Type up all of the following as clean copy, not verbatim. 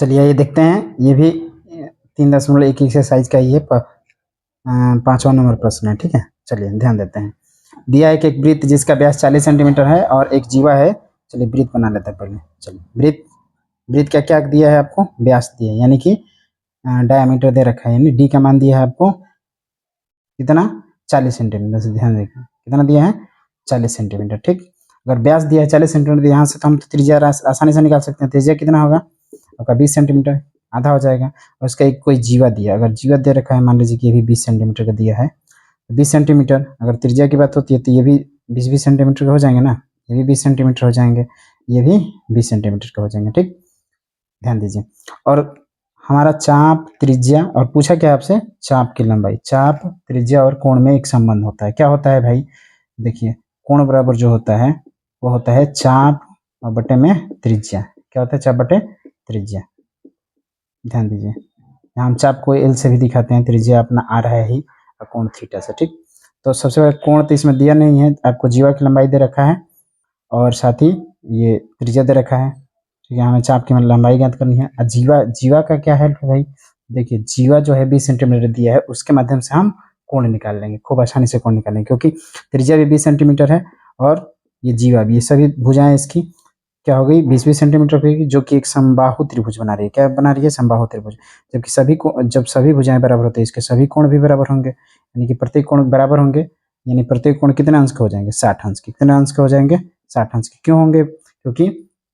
चलिए ये देखते हैं, ये भी 3.11 से साइज का ही है। 5वां नंबर प्रश्न है, ठीक है। चलिए ध्यान देते हैं। दिया है कि एक वृत्त जिसका व्यास 40 सेंटीमीटर है और एक जीवा है। चलिए वृत्त बना लेते हैं पहले। चलिए वृत्त क्या क्या दिया है आपको, व्यास दिया है, यानी कि डायमीटर दे रखा है, यानी डी का मान दिया है आपको कितना, 40 सेंटीमीटर से। ध्यान देखिए कितना दिया है, 40 सेंटीमीटर, ठीक। अगर व्यास दिया है 40 सेंटीमीटर, यहाँ से तो हम त्रिज्या आसानी से निकाल सकते हैं। त्रिज्या कितना होगा आपका, 20 सेंटीमीटर, आधा हो जाएगा। और उसका एक कोई जीवा दिया, अगर जीवा दे रखा है, मान लीजिए कि ये भी 20 सेंटीमीटर का दिया है, 20 सेंटीमीटर। अगर त्रिज्या की बात होती है तो ये भी 20-20 सेंटीमीटर का हो जाएंगे ना, ये भी 20 सेंटीमीटर हो जाएंगे, ये भी 20 सेंटीमीटर का हो जाएंगे, ठीक। ध्यान दीजिए। और हमारा चाप, त्रिज्या और पूछा क्या आपसे, चाप की लंबाई। चाप, त्रिज्या और कोण में एक संबंध होता है। क्या होता है भाई, देखिए कोण बराबर जो होता है वो होता है चाप और बटे में त्रिज्या। क्या होता है, चाप बटे त्रिज्या। ध्यान दीजिए, यहाँ हम चाप को एल से भी दिखाते हैं, त्रिज्या अपना आर है ही, और कोण थीटा से, ठीक। तो सबसे पहले कोण तो इसमें दिया नहीं है, आपको जीवा की लंबाई दे रखा है और साथ ही ये त्रिज्या दे रखा है, ठीक है। हमें चाप की लंबाई ज्ञात करनी है। जीवा का क्या है भाई, देखिए जीवा जो है 20 सेंटीमीटर दिया है, उसके माध्यम से हम कोण निकाल लेंगे, खूब आसानी से कोण निकालेंगे, क्योंकि त्रिज्या भी 20 सेंटीमीटर है और ये जीवा भी, ये सभी भुजाएं इसकी क्या हो गई, 20-20 सेंटीमीटर की, जो कि एक समबाहु त्रिभुज बना रही है। क्या बना रही है, समबाहु त्रिभुज। जबकि जब सभी भुजाएं बराबर होते हैं, इसके सभी कोण भी बराबर होंगे, यानी कि प्रत्येक कोण बराबर होंगे, यानी प्रत्येक कोण कितने अंश के हो जाएंगे, 60 अंश के। कितने अंश के हो जाएंगे, 60 अंश के। क्यों होंगे, क्योंकि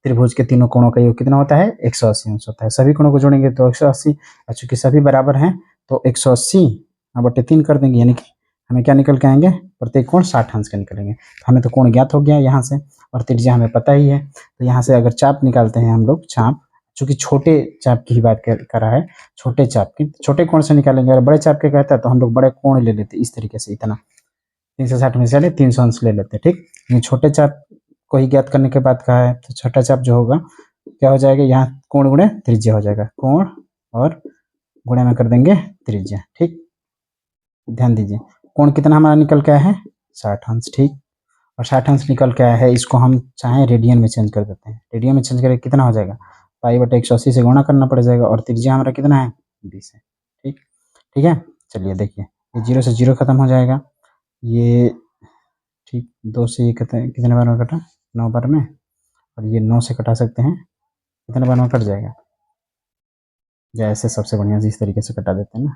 त्रिभुज के तीनों कोणों का योग कितना होता है, 180 अंश होता है। सभी कोणों को जोड़ेंगे तो 180, और चूंकि सभी बराबर हैं तो 180 बटे 3 कर देंगे, यानी कि हमें क्या निकल के आएंगे, प्रत्येक कोण 60 अंश के निकलेंगे। तो हमें तो कोण ज्ञात हो गया यहाँ से, और त्रिज्या हमें पता ही है। तो यहाँ से अगर चाप निकालते हैं हम लोग, चाप, चूंकि छोटे चाप की ही बात कर रहा है, छोटे चाप की, छोटे कोण से निकालेंगे। अगर बड़े चाप के कहता है तो हम लोग बड़े कोण ले लेते, इस तरीके से, इतना 360 में से 300 अंश ले लेते, ठीक। ये छोटे चाप को ही ज्ञात करने के बाद कहा है, तो छोटा चाप जो होगा क्या हो जाएगा, यहाँ कोण गुणे त्रिज्या हो जाएगा, कोण और गुणे में कर देंगे त्रिज्या, ठीक। ध्यान दीजिए, कोण कितना हमारा निकल के आया है, 60 अंश, ठीक। और 60 अंश निकल के आया है, इसको हम चाहें रेडियन में चेंज कर देते हैं। रेडियन में चेंज करके कितना हो जाएगा, पाई बटे 180 से गुणा करना पड़ जाएगा, और त्रिज्या हमारा कितना है, 20 है, ठीक। ठीक है, चलिए देखिए, ये 0 से 0 खत्म हो जाएगा, ये ठीक, 2 से ये कितने बार में कटा, 9 बार में, और ये 9 से कटा सकते हैं, कितने बार में कट जाएगा, जैसे सबसे बढ़िया इस तरीके से कटा देते हैं ना।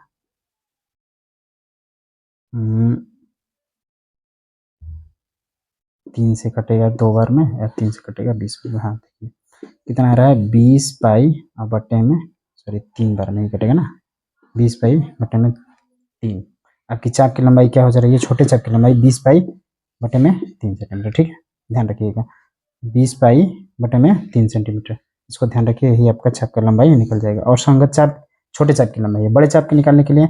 3 से कटेगा 2 बार में, या 3 से कटेगा 20 में। हाँ देखिए कितना आ रहा है, 20 पाई और बटे में, सॉरी 3 बार में ही कटेगा ना, 20 पाई बटे में 3। आपकी चाप की लंबाई क्या हो जा रही है, छोटे चाप की लंबाई 20 पाई बटे में 3 सेंटीमीटर, ठीक है। ध्यान रखिएगा, 20 पाई बटे में 3 सेंटीमीटर, इसको ध्यान रखिए, यही आपका चाप का लंबाई निकल जाएगा। और संगत चाप छोटे चाप की लंबाई है। बड़े चाप की निकालने के लिए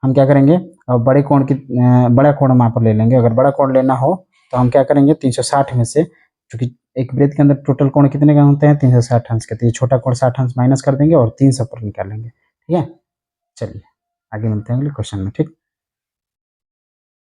हम क्या करेंगे, और बड़े कोण की बड़ा कोण माप ले लेंगे। अगर बड़ा कोण लेना हो तो हम क्या करेंगे, 360 में से, क्योंकि एक वृत्त के अंदर टोटल कोण कितने का होते हैं, 360 अंश के, तो ये छोटा कोण 60 अंश माइनस कर देंगे और 300 पर निकालेंगे, ठीक है। चलिए आगे मिलते हैं अगले क्वेश्चन में, ठीक।